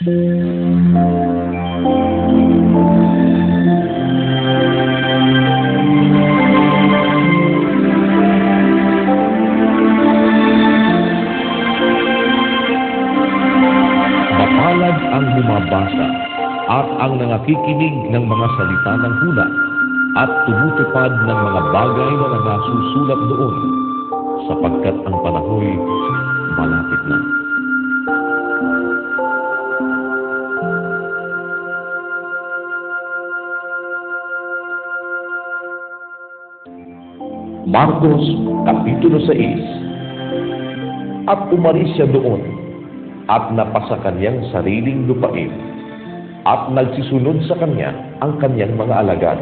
Mapalad ang bumabasa at ang nangakikinig ng mga salita ng hula at tumutupad ng mga bagay na nasusulat doon, sapagkat ang panahoy malapit na. Marcos Kapitulo 6. At umalis siya doon at napasa kanyang sariling lupain at nagsisunod sa kanya ang kanyang mga alagad.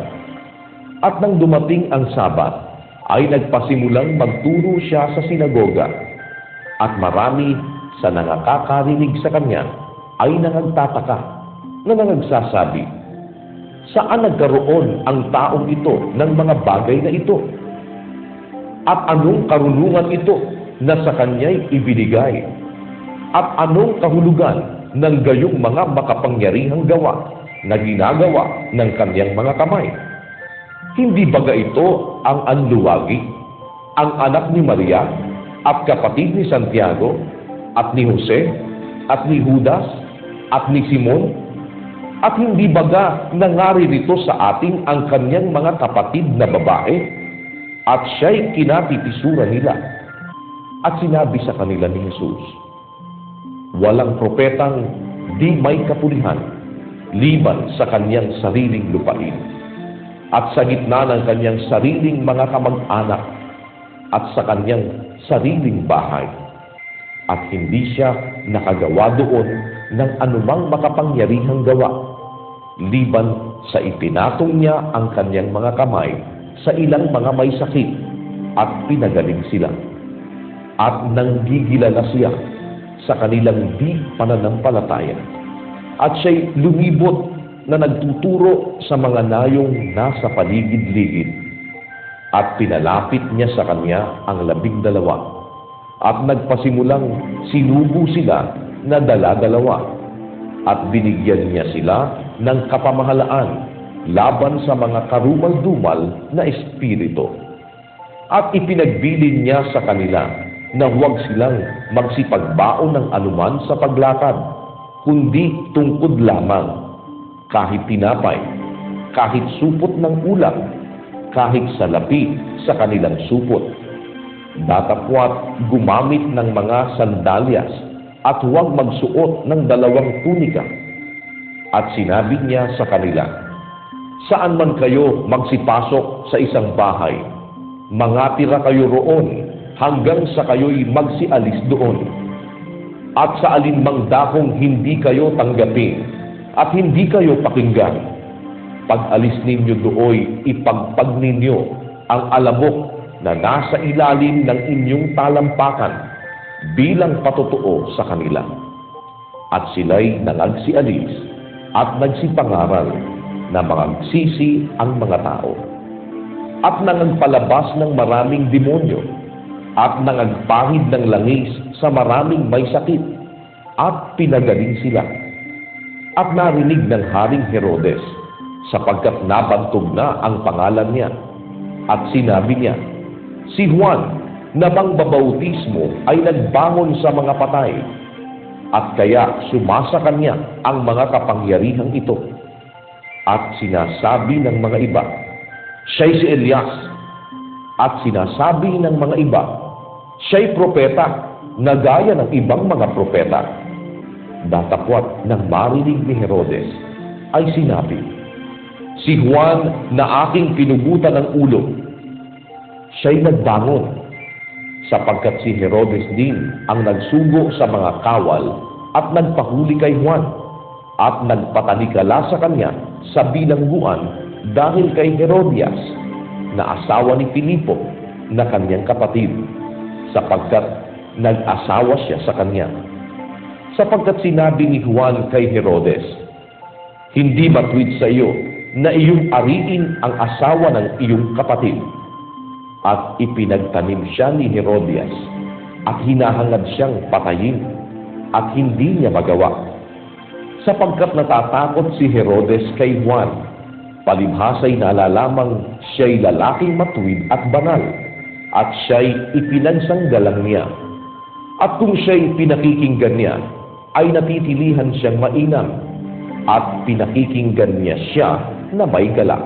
At nang dumating ang Sabat, ay nagpasimulang magturo siya sa sinagoga, at marami sa nangakakarinig sa kanya ay nangagtataka na nangagsasabi, "Saan nagkaroon ang taong ito ng mga bagay na ito? At anong karunungan ito na sa kanya'y ibinigay? At anong kahulugan ng gayong mga makapangyarihang gawa na ginagawa ng kanyang mga kamay? Hindi baga ito ang anluwagi, ang anak ni Maria, at kapatid ni Santiago, at ni Jose, at ni Judas, at ni Simon? At hindi baga nangaririto sa atin ang kanyang mga kapatid na babae? At siya'y kinapipisura nila." At sinabi sa kanila ni Jesus, "Walang propetang di may kapulihan, liban sa kanyang sariling lupain, at sa gitna ng kanyang sariling mga kamag-anak, at sa kanyang sariling bahay. At hindi siya nakagawa doon ng anumang makapangyarihang gawa, liban sa ipinatong niya ang kanyang mga kamay sa ilang mga may sakit at pinagaling sila. At nanggigilala siya sa kanilang di pananampalataya. At siya'y lumibot na nagtuturo sa mga nayong nasa paligid-ligid. At pinalapit niya sa kanya ang 12, at nagpasimulang sinubo sila na dala-dalawa, at binigyan niya sila ng kapamahalaan laban sa mga karumal-dumal na espiritu. At ipinagbilin niya sa kanila na huwag silang magsipagbaon ng anuman sa paglakad, kundi tungkod lamang, kahit tinapay, kahit supot ng ulam, kahit salapi sa kanilang supot. Datapwat gumamit ng mga sandalyas, at huwag magsuot ng 2 tunika. At sinabi niya sa kanila, "Saan man kayo magsipasok sa isang bahay, mangatira kayo roon hanggang sa kayo'y magsialis doon. At sa alinmang dakong hindi kayo tanggapin at hindi kayo pakinggan, pag-alis ninyo dooy ipagpag ninyo ang alamok na nasa ilalim ng inyong talampakan bilang patotoo sa kanila." At sila'y nangagsialis at nagsipangaral na magsisi ang mga tao. At nangagpalabas ng maraming demonyo, at nangagpahid ng langis sa maraming may sakit, at pinagaling sila. At narinig ng Haring Herodes, sapagkat nabantog na ang pangalan niya, at sinabi niya, "Si Juan na mangbabautismo ay nagbangon sa mga patay, at kaya sumasa kanya ang mga kapangyarihang ito." At sinasabi ng mga iba, "Siya'y si Elias." At sinasabi ng mga iba, "Siya'y propeta, na gaya ng ibang mga propeta." Datapwat nang marinig ni Herodes, ay sinabi, "Si Juan na aking pinugutan ng ulo, siya'y nagbangon." Sapagkat si Herodes din ang nagsugo sa mga kawal at nagpahuli kay Juan, at nagpatalikala sa kanya sa bilangguan dahil kay Herodias, na asawa ni Filipo na kanyang kapatid, sapagkat nag-asawa siya sa kanya. Sapagkat sinabi ni Juan kay Herodes, "Hindi matuwid sa iyo na iyong ariin ang asawa ng iyong kapatid." At ipinagtanim siya ni Herodias, at hinahangad siyang patayin, at hindi niya magawa. sapagkat natatakot si Herodes kay Juan, palibhasa'y nalalamang siya'y lalaking matuwid at banal, at siya'y ipinagsanggalang niya. At kung siya'y pinakikinggan niya, ay natitilihan siyang mainam, at pinakikinggan niya siya na may galak.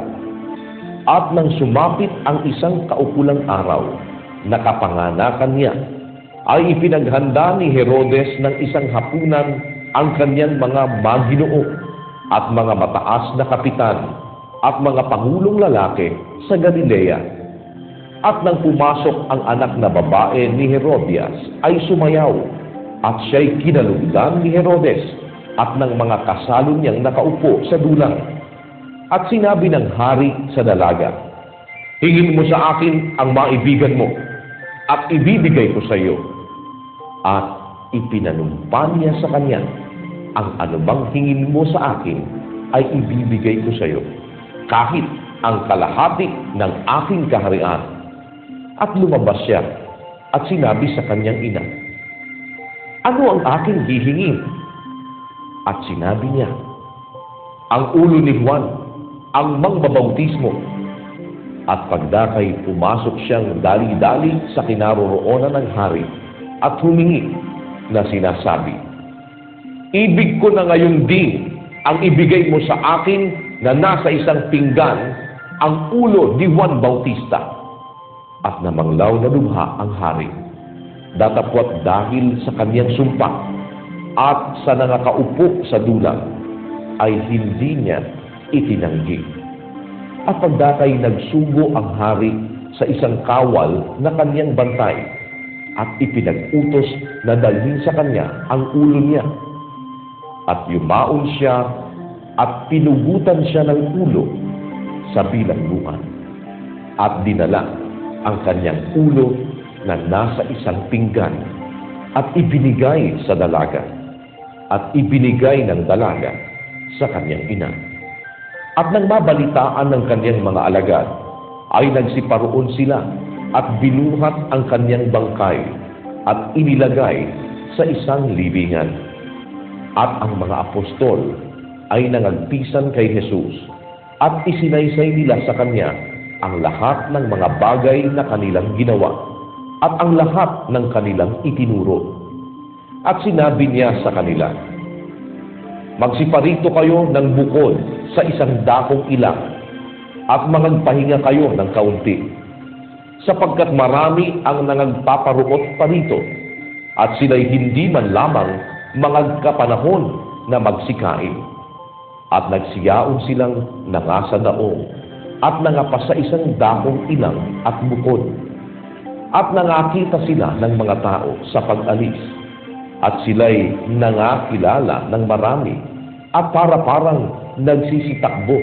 At nang sumapit ang isang kaukulang araw, nakapanganakan niya, ay ipinaghanda ni Herodes ng isang hapunan ang kanyang mga maginoo at mga mataas na kapitan at mga pangulong lalaki sa Galilea. At nang pumasok ang anak na babae ni Herodias, ay sumayaw, at siya'y kinalugdan ni Herodes at ng mga kasalo niyang nakaupo sa dulang. At sinabi ng hari sa dalaga, "Hingin mo sa akin ang maibigan mo, at ibibigay ko sa iyo." At ipinanumpa niya sa kanya, "Ang anumang hingin mo sa akin ay ibibigay ko sa iyo, kahit ang kalahati ng aking kaharian." At lumabas siya at sinabi sa kanyang ina, "Ano ang aking hihingin?" At sinabi niya, "Ang ulo ni Juan, ang mangbabautismo." At pagdakay pumasok siyang dali-dali sa kinaroroonan ng hari at humingi na sinasabi, "Ibig ko na ngayon din ang ibigay mo sa akin na nasa isang pinggan ang ulo ni Juan Bautista." At namanglaw na lubha ang hari, datapwat dahil sa kanyang sumpa, at sa nangakaupo sa dulang ay hindi niya itinanggi. At pagdakay nagsugo ang hari sa isang kawal na kanyang bantay, at ipinag-utos na dalhin sa kanya ang ulo niya. At yumaon siya at pinugutan siya ng ulo sa bilangguan, at dinala ang kanyang ulo na nasa isang pinggan, at ibinigay sa dalaga, at ibinigay ng dalaga sa kanyang ina. At nang mabalitaan ng kanyang mga alagad, ay nagsiparoon sila at binuhat ang kanyang bangkay at inilagay sa isang libingan. At ang mga apostol ay nangagpisan kay Jesus at isinaysay nila sa kanya ang lahat ng mga bagay na kanilang ginawa at ang lahat ng kanilang itinuro. At sinabi niya sa kanila, "Magsiparito kayo ng bukod sa isang dakong ilang at mangagpahinga kayo ng kaunti, sapagkat marami ang nangagpaparuot parito, at sila'y hindi man lamang mangagkapanahon na magsikain." At nagsiyaon silang nangasa daong at nangapa sa isang dakong ilang at bukod. At nangakita sila ng mga tao sa pag-alis, at sila'y nangakilala ng marami, at parang nagsisitakbo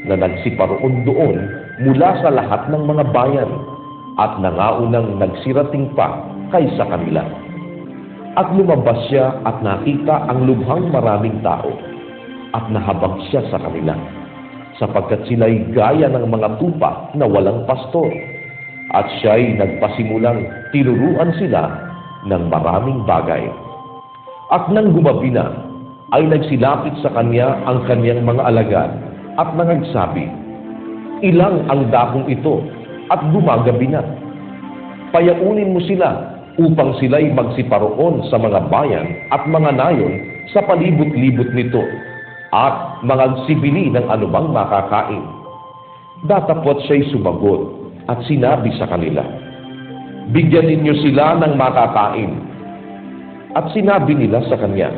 na nagsiparoon doon mula sa lahat ng mga bayan, at nangaunang nagsirating pa kaysa kanila. At lumabas siya at nakita ang lubhang maraming tao, at nahabag siya sa kanila, sapagkat sila'y gaya ng mga tupa na walang pastor, at siya'y nagpasimulang tinuruan sila ng maraming bagay. At nang gumabi na, ay nagsilapit sa kanya ang kanyang mga alagad at nangagsabi, "Ilang ang dakong ito at gumagabi na. Payaunin mo sila upang sila'y magsiparoon sa mga bayan at mga nayon sa palibot-libot nito, at mangagsibili ng anumang makakain." Datapwat siya'y sumagot at sinabi sa kanila, "Bigyan ninyo sila ng makakain." At sinabi nila sa kanya,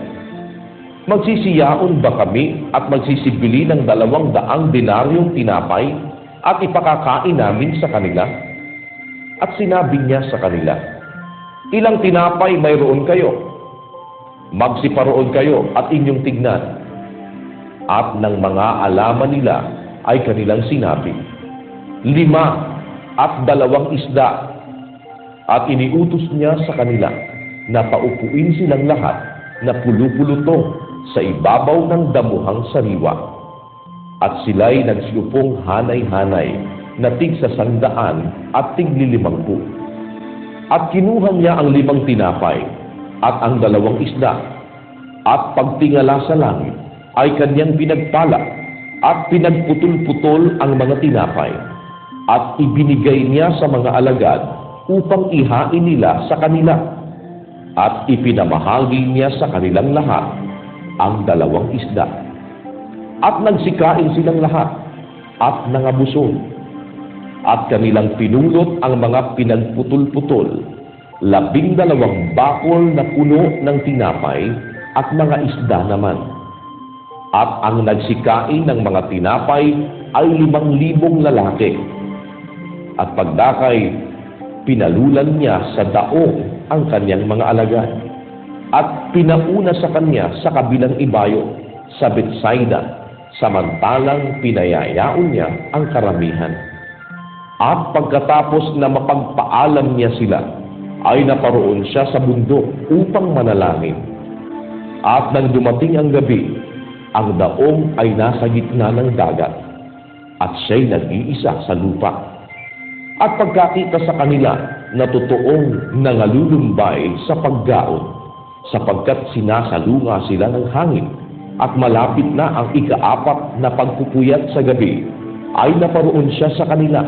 "Magsisiyaon ba kami at magsisibili ng 200 denaryong tinapay at ipakakain namin sa kanila?" At sinabi niya sa kanila, "Ilang tinapay mayroon kayo? Magsiparoon kayo at inyong tignan." At ng mga alaman nila ay kanilang sinabi, 5 at 2 isda. At iniutos niya sa kanila na paupuin silang lahat na pulu-pulutong sa ibabaw ng damuhang sariwa. At sila'y nagsiupong hanay-hanay na tig sa 100 at tig 50. At kinuha niya ang 5 tinapay at ang 2 isda, at pagtingala sa langit, ay kanyang pinagpala at pinagputol-putol ang mga tinapay at ibinigay niya sa mga alagad upang ihain nila sa kanila at ipinamahagi niya sa kanilang lahat ang 2 isda. At nagsikain silang lahat at nangabuson at kanilang pinulot ang mga pinagputol-putol, 12 bakol na puno ng tinapay at mga isda naman. At ang nagsikain ng mga tinapay ay 5,000 lalaki. At pagdakay, pinalulan niya sa daong ang kanyang mga alagad at pinauna sa kanya sa kabilang ibayo sa Betsaida, samantalang pinayayaon niya ang karamihan. At pagkatapos na mapagpaalam niya sila, ay naparoon siya sa bundok upang manalangin. At nang dumating ang gabi, ang daong ay nasa gitna ng dagat, at siya'y nag-iisa sa lupa. At pagkakita sa kanila na totoong nangalulumbay sa paggaon, sapagkat sinasalunga sila ng hangin, at malapit na ang ika-4 na pagpupuyat sa gabi, ay naparoon siya sa kanila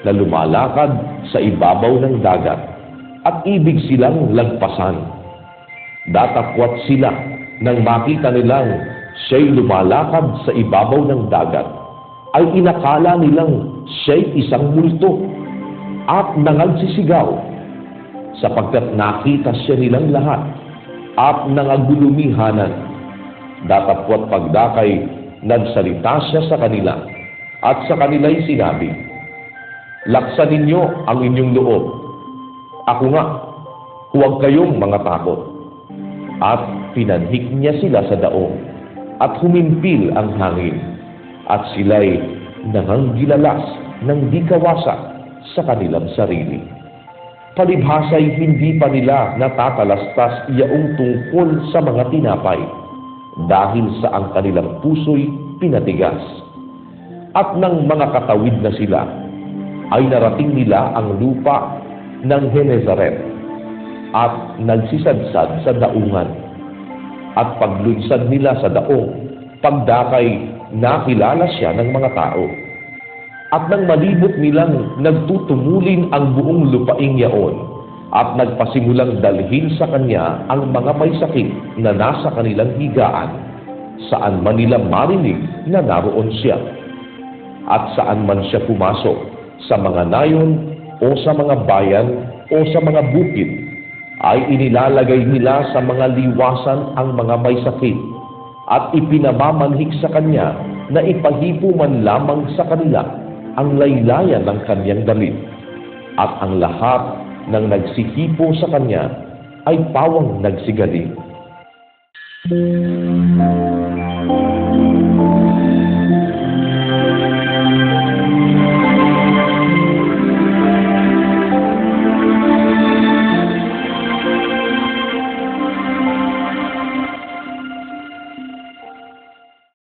na lumalakad sa ibabaw ng dagat, at ibig silang lagpasan. Datakwat sila nang makita nilang siya'y lumalakad sa ibabaw ng dagat, ay inakala nilang siya'y isang multo at nangagsisigaw, sapagkat nakita siya nilang lahat at nangagulumihanan. Datapwat pagdakay, nagsalita siya sa kanila at sa kanila'y sinabi, "Laksan ninyo ang inyong loob. Ako nga, huwag kayong mga takot." At pinanhik niya sila sa daong at humimpil ang hangin, at sila'y nanganggilalas ng di kawasak sa kanilang sarili. Palibhasa'y hindi pa nila natatalastas yaong tungkol sa mga tinapay, dahil sa ang kanilang puso'y pinatigas. At nang mga katawid na sila, ay narating nila ang lupa ng Genesaret at nagsisadsad sa daungan. At paglunsad nila sa daong, pagdakay, nakilala siya ng mga tao. At nang malibot nilang nagtutumulin ang buong lupaing yaon, at nagpasimulang dalhin sa kanya ang mga may sakit na nasa kanilang higaan, saan man nila marinig na naroon siya. At saan man siya pumasok, sa mga nayon o sa mga bayan o sa mga bukid, ay inilalagay nila sa mga liwasan ang mga may sakit, at ipinamamanhik sa kanya na ipahipo man lamang sa kanila ang laylayan ng kanyang damit. At ang lahat ng nagsihipo sa kanya ay pawang nagsigaling.